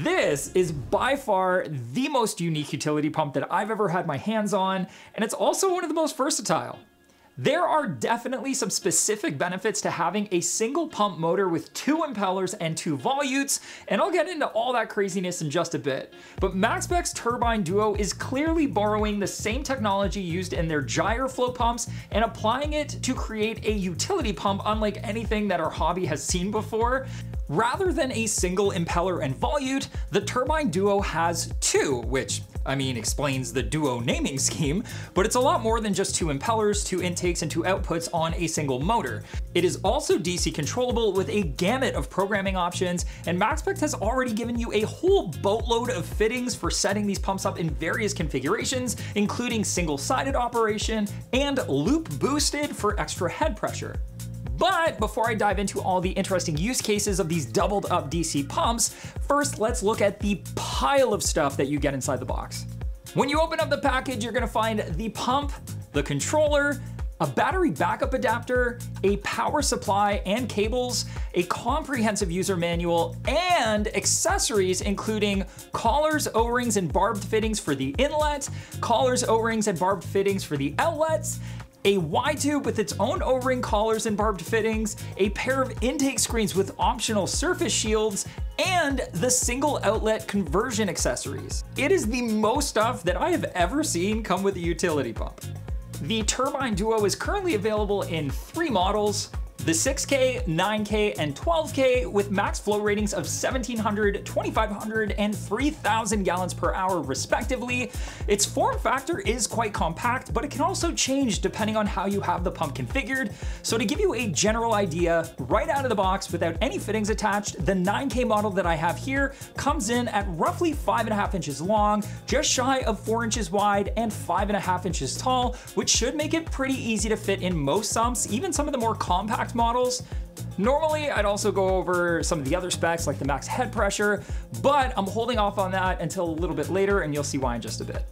This is by far the most unique utility pump that I've ever had my hands on, and it's also one of the most versatile. There are definitely some specific benefits to having a single pump motor with 2 impellers and 2 volutes, and I'll get into all that craziness in just a bit. But Maxspect's Turbine Duo is clearly borrowing the same technology used in their gyro flow pumps and applying it to create a utility pump unlike anything that our hobby has seen before. Rather than a single impeller and volute, the Turbine Duo has 2, which explains the Duo naming scheme, but it's a lot more than just 2 impellers, 2 intakes, and 2 outputs on a single motor. It is also DC controllable with a gamut of programming options, and Maxspect has already given you a whole boatload of fittings for setting these pumps up in various configurations, including single-sided operation and loop boosted for extra head pressure. But before I dive into all the interesting use cases of these doubled up DC pumps, first let's look at the pile of stuff that you get inside the box. When you open up the package, you're gonna find the pump, the controller, a battery backup adapter, a power supply and cables, a comprehensive user manual, and accessories including collars, O-rings, and barbed fittings for the inlet, collars, O-rings, and barbed fittings for the outlets, a Y-tube with its own O-ring collars and barbed fittings, a pair of intake screens with optional surface shields, and the single outlet conversion accessories. It is the most stuff that I have ever seen come with a utility pump. The Turbine Duo is currently available in 3 models: the 6K, 9K, and 12K with max flow ratings of 1,700, 2,500, and 3,000 gallons per hour respectively. Its form factor is quite compact, but it can also change depending on how you have the pump configured. So to give you a general idea, right out of the box without any fittings attached, the 9K model that I have here comes in at roughly 5.5 inches long, just shy of 4 inches wide, and 5.5 inches tall, which should make it pretty easy to fit in most sumps, even some of the more compact models. Normally, I'd also go over some of the other specs like the max head pressure, but I'm holding off on that until a little bit later, and you'll see why in just a bit.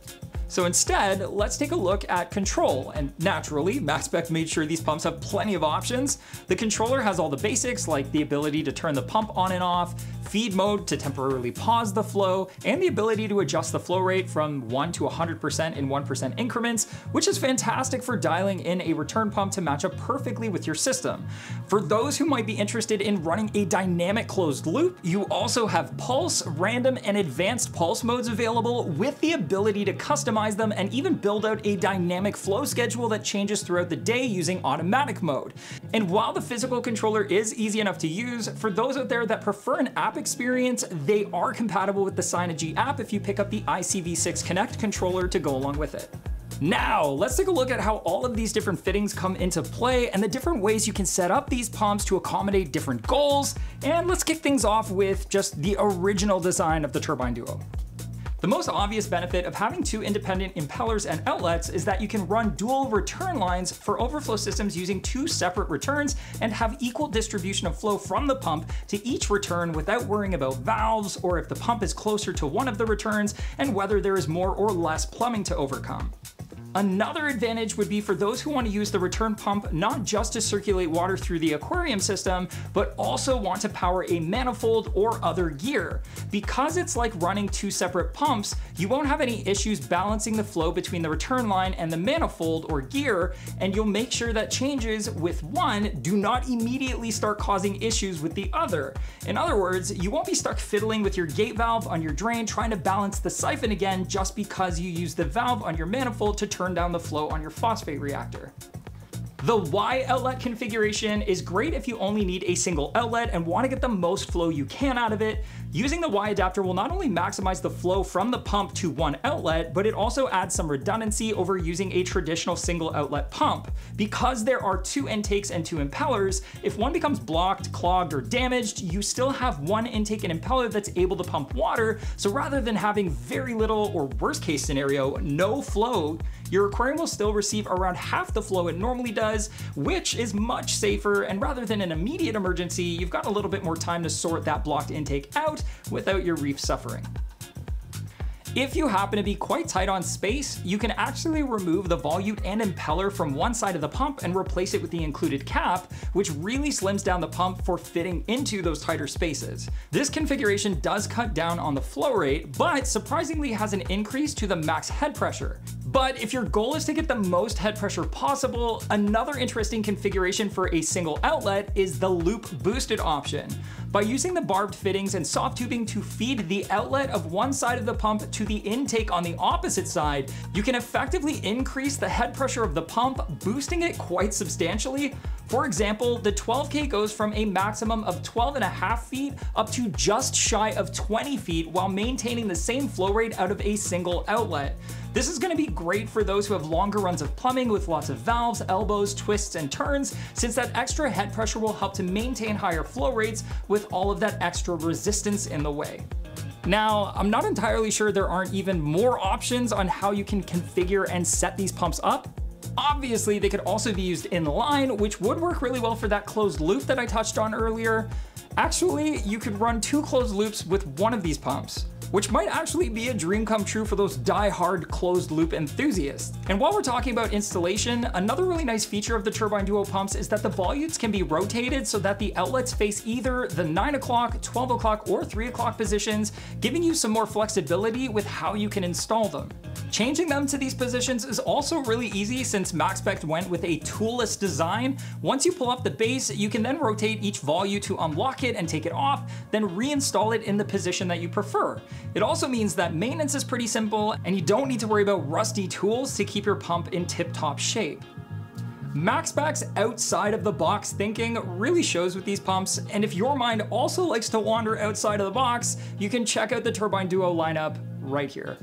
So instead, let's take a look at control, and naturally, Maxspect made sure these pumps have plenty of options. The controller has all the basics like the ability to turn the pump on and off, feed mode to temporarily pause the flow, and the ability to adjust the flow rate from 1 to 100% in 1% increments, which is fantastic for dialing in a return pump to match up perfectly with your system. For those who might be interested in running a dynamic closed loop, you also have pulse, random, and advanced pulse modes available with the ability to customize them and even build out a dynamic flow schedule that changes throughout the day using automatic mode. And while the physical controller is easy enough to use, for those out there that prefer an app experience, they are compatible with the Synergy app if you pick up the ICV6 Connect controller to go along with it. Now, let's take a look at how all of these different fittings come into play and the different ways you can set up these pumps to accommodate different goals. And let's kick things off with just the original design of the Turbine Duo. The most obvious benefit of having 2 independent impellers and outlets is that you can run dual return lines for overflow systems using 2 separate returns and have equal distribution of flow from the pump to each return without worrying about valves or if the pump is closer to one of the returns and whether there is more or less plumbing to overcome. Another advantage would be for those who want to use the return pump not just to circulate water through the aquarium system, but also want to power a manifold or other gear. Because it's like running 2 separate pumps, you won't have any issues balancing the flow between the return line and the manifold or gear, and you'll make sure that changes with one do not immediately start causing issues with the other. In other words, you won't be stuck fiddling with your gate valve on your drain trying to balance the siphon again just because you use the valve on your manifold to turn down the flow on your phosphate reactor. The Y outlet configuration is great if you only need a single outlet and want to get the most flow you can out of it. Using the Y adapter will not only maximize the flow from the pump to one outlet, but it also adds some redundancy over using a traditional single outlet pump. Because there are 2 intakes and 2 impellers, if one becomes blocked, clogged, or damaged, you still have 1 intake and impeller that's able to pump water, so rather than having very little, or worst case scenario, no flow, your aquarium will still receive around half the flow it normally does, which is much safer, and rather than an immediate emergency, you've got a little bit more time to sort that blocked intake out without your reef suffering. If you happen to be quite tight on space, you can actually remove the volute and impeller from one side of the pump and replace it with the included cap, which really slims down the pump for fitting into those tighter spaces. This configuration does cut down on the flow rate, but surprisingly has an increase to the max head pressure. But if your goal is to get the most head pressure possible, another interesting configuration for a single outlet is the loop boosted option. By using the barbed fittings and soft tubing to feed the outlet of one side of the pump to the intake on the opposite side, you can effectively increase the head pressure of the pump, boosting it quite substantially. For example, the 12K goes from a maximum of 12.5 feet up to just shy of 20 feet while maintaining the same flow rate out of a single outlet. This is going to be great for those who have longer runs of plumbing with lots of valves, elbows, twists, and turns, since that extra head pressure will help to maintain higher flow rates with all of that extra resistance in the way. Now, I'm not entirely sure there aren't even more options on how you can configure and set these pumps up. Obviously, they could also be used in line, which would work really well for that closed loop that I touched on earlier. Actually, you could run 2 closed loops with one of these pumps, which might actually be a dream come true for those die-hard closed loop enthusiasts. And while we're talking about installation, another really nice feature of the Turbine Duo pumps is that the volutes can be rotated so that the outlets face either the 9 o'clock, 12 o'clock, or 3 o'clock positions, giving you some more flexibility with how you can install them. Changing them to these positions is also really easy since Maxspect went with a toolless design. Once you pull up the base, you can then rotate each volute to unlock it and take it off, then reinstall it in the position that you prefer. It also means that maintenance is pretty simple and you don't need to worry about rusty tools to keep your pump in tip-top shape. Maxspect's outside of the box thinking really shows with these pumps, and if your mind also likes to wander outside of the box, you can check out the Turbine Duo lineup right here.